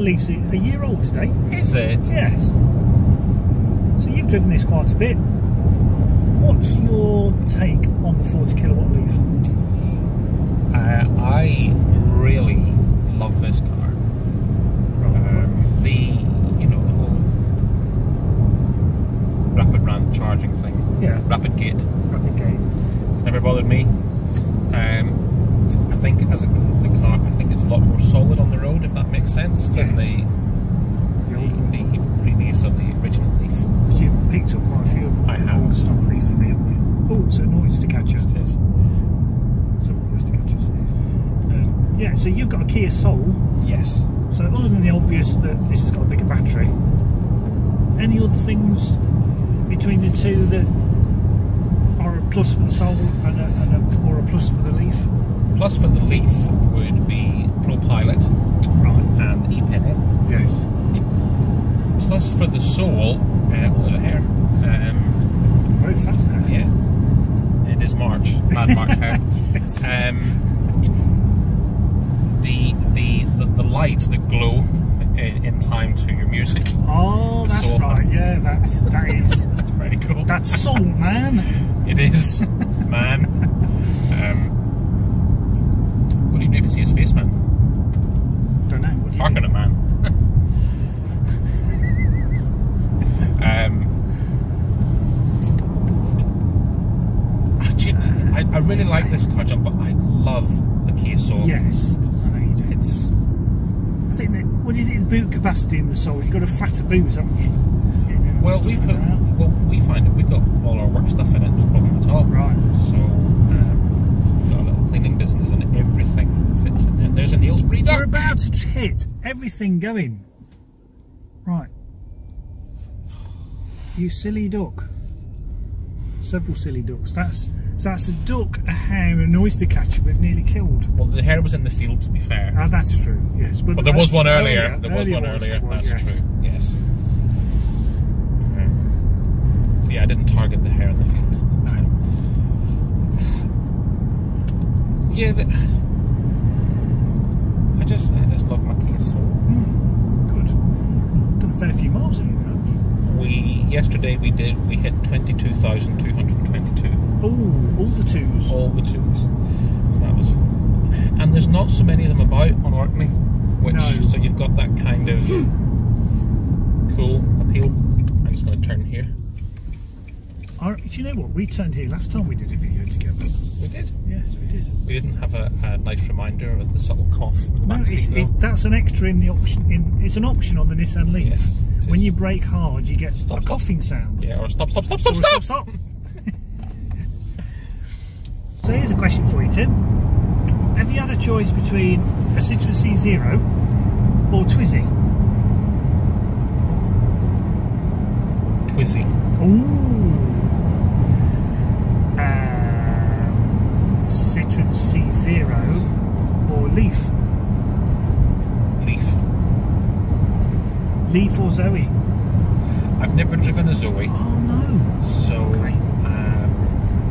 the Leaf's a year old today. Is it? Yes. So you've driven this quite a bit. What's your take on the 40 kilowatt Leaf? I really love this car. The whole rapid ramp charging thing. Yeah. Rapid gate. Rapid gate. It's never bothered me. I think as the car, I think it's a lot more solid on the road, if that makes sense, than the previous or the original Leaf. Because you've picked up quite a few. I have. Old stock Leaf for me, haven't you? Oh, it's a noise to catch us. It is. Some noise to catch us. Yeah, so you've got a Kia Soul. Yes. So other than the obvious that this has got a bigger battery, any other things between the two that are a plus for the Soul or a plus for the Leaf? Plus for the Leaf would be ProPilot and e-pedal. Yes. Plus for the Soul, a lot of hair. Very fast hair. Yeah. It is March. Mad March hair. Yes. The lights that glow in time to your music. Oh, that's right. Yeah, that is. That's very cool. That's Soul, man. It is, man. What do you do if you see a spaceman? Don't know. What do you Park on it, man. I really like this car, John, but I love the Kia Soul. Yes, I know you do. It's. I think that, what is it, the boot capacity in the Soul? You've got a fatter boot, haven't you? Well, we find that we've got all our work stuff in it, no problem at all. Right. So, we've got a little cleaning business and everything fits in there. There's an Aylesbury duck. We're about to hit everything going. Right. You silly duck. Several silly ducks. That's a duck, a hare, and an oyster catcher we've nearly killed. Well, the hare was in the field, to be fair. Ah, that's true, yes. But there was one earlier. There was one earlier. That's yes. true, yes. Yeah, I didn't target the hare in the field. No. Yeah, I just love my Kia Soul. Good. Done a fair few miles in it, haven't you? Yesterday we hit 22,222. Oh, all the twos. All the twos. So that was fun. And there's not so many of them about on Orkney, so you've got that kind of cool appeal. I'm just going to turn here. Do you know what? We turned here last time we did a video together. We did? Yes, we did. We didn't have a nice reminder of the subtle cough in the back seat, that's an extra in the option. It's an option on the Nissan Leaf. Yes. When you brake hard, you get a coughing sound. Yeah, or stop. So here's a question for you, Tim. Have you had a choice between a Citroen C0 or Twizy? Twizy. Ooh. Citroen C0 or Leaf? Leaf. Leaf or Zoe? I've never driven a Zoe. Oh no. So, okay.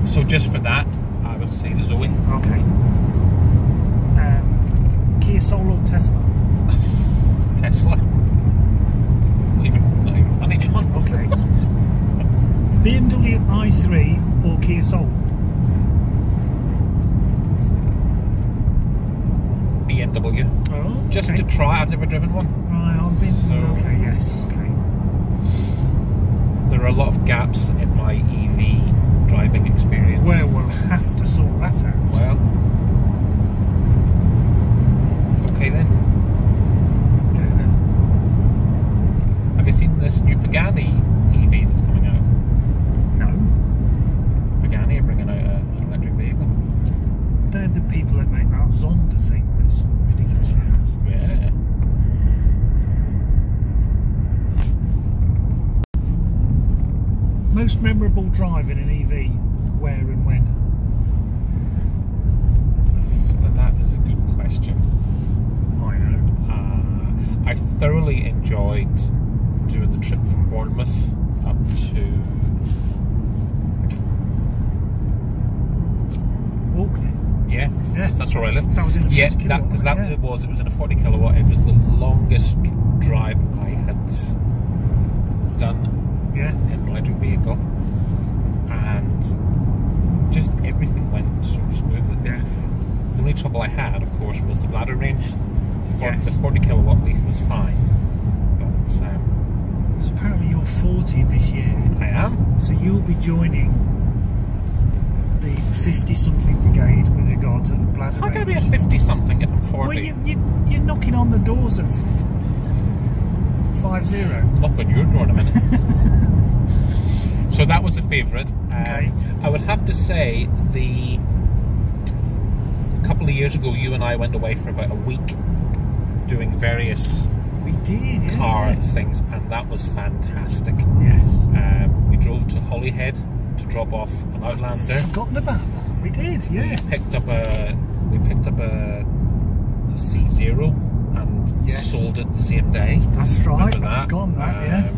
So just for that, I would say the Zoe. Okay. Kia Soul or Tesla? Tesla. It's not even funny, John. Okay. BMW i3 or Kia Soul? BMW. Oh, okay. Just to try. I've never driven one. Right, I've been. So, okay, yes, okay. There are a lot of gaps in my EV driving experience. Well, we'll have to sort that out. Well, okay then. Okay then. Have you seen this new Pagani EV that's coming out? No. Pagani are bringing out an electric vehicle. They're the people that make that Zonda thing that's ridiculously fast. Yeah. Most memorable drive in an EV, where and when? But that is a good question. I know. I thoroughly enjoyed doing the trip from Bournemouth up to Orkney. yeah, Yeah. That's where I live. That was in a 40 kilowatt, because that yeah. it was in a 40 kilowatt. It was the longest drive I had done in an electric vehicle, and just everything went so smoothly. Yeah. The only trouble I had, of course, was the bladder range. The 40 kilowatt Leaf was fine, but because apparently you're 40 this year. I am. So you'll be joining the 50-something brigade with regard to the bladder How range. can I be a 50-something if I'm 40? Well, you're knocking on the doors of 50. Knock on your door in a minute. So that was a favourite. Okay. I would have to say a couple of years ago, you and I went away for about a week doing various We did, yeah. car things, and that was fantastic. Yes. We drove to Holyhead to drop off an Outlander. Forgotten about that. We did, yeah. We picked up a C0 and sold it the same day. That's right. Remember that? I've forgotten that, yeah.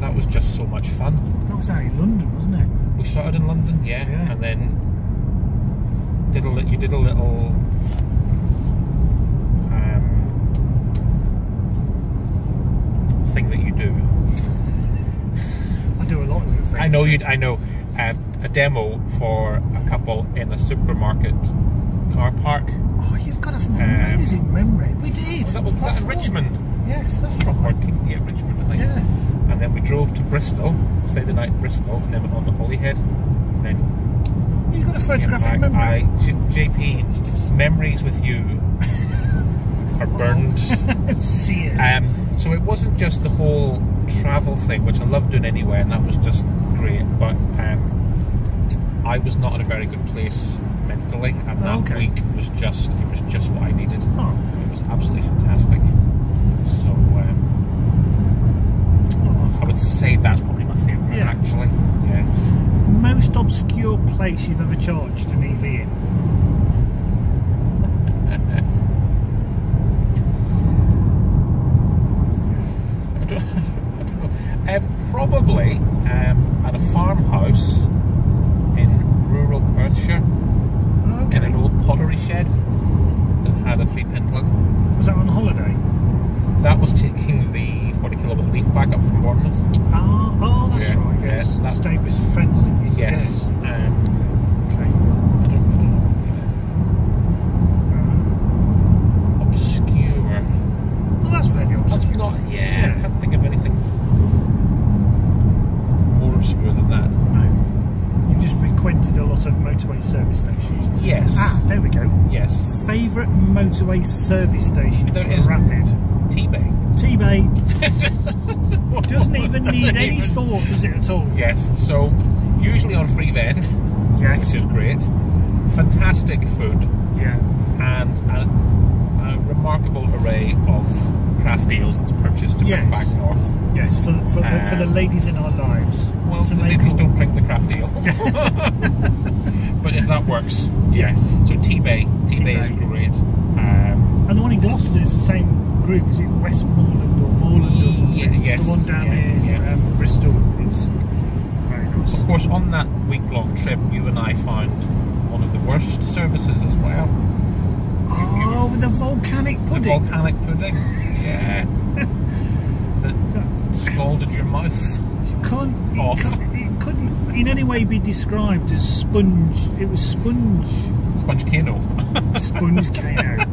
That was just so much fun. That was out in London, wasn't it? We started in London, yeah. And then you did a little thing that you do. I do a lot of things. I know. A demo for a couple in a supermarket car park. Oh, you've got an amazing memory. We did. Was that in Richmond? Yes, that's right. Yeah, Richmond, I think. Yeah. And then we drove to Bristol, stayed the night in Bristol, and then went on to Holyhead. And then You've got a photographic memory. JP, memories with you are burned. See it. So it wasn't just the whole travel thing, which I love doing anyway, and that was just great. But I was not in a very good place mentally, and that week was just what I needed. Oh. It was absolutely fantastic. So I would say that's probably my favourite, actually. Yeah. Most obscure place you've ever charged an EV in? I don't know. Probably at a farmhouse in rural Perthshire, in an old pottery shed that had a 3-pin plug. Was that on holiday? That was taking the 40 kilowatt Leaf back up from Bournemouth. Oh, that's right. Yes. That stayed with some friends, didn't you? Yes. Okay. I don't know. Obscure. Well, that's fairly obscure. That's not. I can't think of anything more obscure than that. No. You've just frequented a lot of motorway service stations. Yes. There we go. Yes. Favourite motorway service station There for is Rapid? T-Bay. T-Bay. Doesn't even need any thought, does it at all? Yes. So usually on free vend, which is great. Fantastic food. Yeah. And a remarkable array of craft deals to purchase to bring back north. Yes, for the ladies in our lives. Well, the ladies don't drink the craft deal. But if that works, yes. So T-Bay is great. And the one in Gloucester is the same group, is it Westmoreland or Moreland or something? Yes. The one down near Bristol is very nice. Of course, on that week-long trip, you and I found one of the worst services as well. Oh, with the volcanic pudding. The volcanic pudding, yeah. that scalded your mouth off. It couldn't in any way be described as sponge. It was sponge. Sponge Kano. Sponge Kano.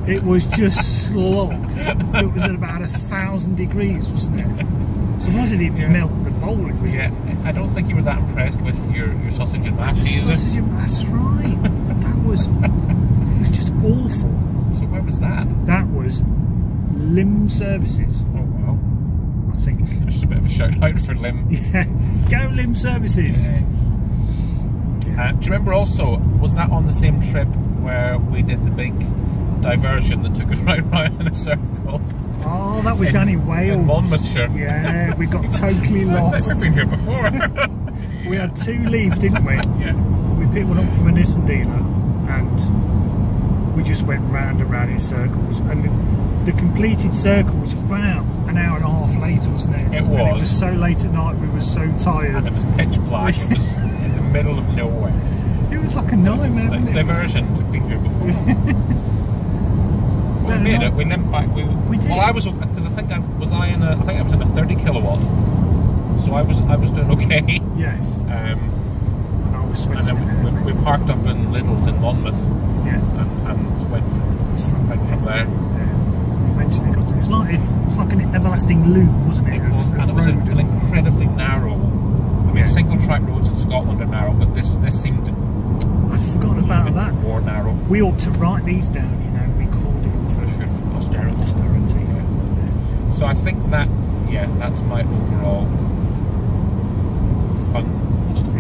It was just slop. It was at about 1,000 degrees, wasn't it? So why did it melt the bowl? It was I don't think you were that impressed with your sausage and mash either. Sausage and mash, that's right. It was just awful. So where was that? That was Lim Services. Oh wow. I think. Just a bit of a shout out for Lim. Yeah. Go Lim Services. Yeah. Do you remember also, was that on the same trip where we did the big diversion that took us right round in a circle? Oh, that was down in Wales. In Monmouthshire. Yeah, we got totally lost. We've been here before. We had 2 leave, didn't we? Yeah. We picked one up from a Nissan dealer and we just went round and round in circles. And the completed circle was about an hour and a half later, wasn't it? It was. And it was so late at night, we were so tired. And it was pitch black. It was in the middle of nowhere. It was like a nightmare, wasn't it? Diversion. We've been here before. Well, we made it. We limped back. We did. Well, I was because I think I was in a 30 kilowatt, so I was doing okay. Yes. I was sweating. And then we parked up in Lidl's in Monmouth. Yeah. And went from there. Yeah. Eventually got it. It was like an everlasting loop, wasn't it? And it was an incredibly narrow. I mean, single track roads in Scotland are narrow, but this seemed. I'd forgotten about that. More narrow. We ought to write these down, you know, record it for posterity. Yeah. So I think that's my overall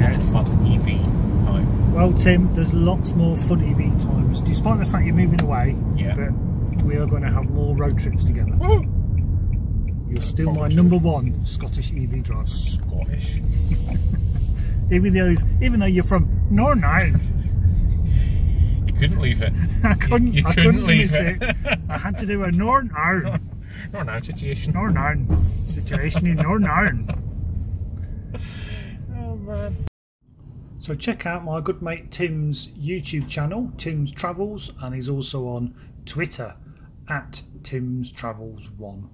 most fun EV time. Well, Tim, there's lots more fun EV times, despite the fact you're moving away. Yeah. But we are going to have more road trips together. Woo! You're still my number one Scottish EV driver. Scottish. Even though you're from Northern Ireland. You couldn't leave it. I couldn't leave miss it. I had to do a Northern Ireland. Northern Ireland situation. Northern Ireland situation in Northern Ireland. Oh man. So check out my good mate Tim's YouTube channel, Tim's Travels, and he's also on Twitter @TimsTravels1.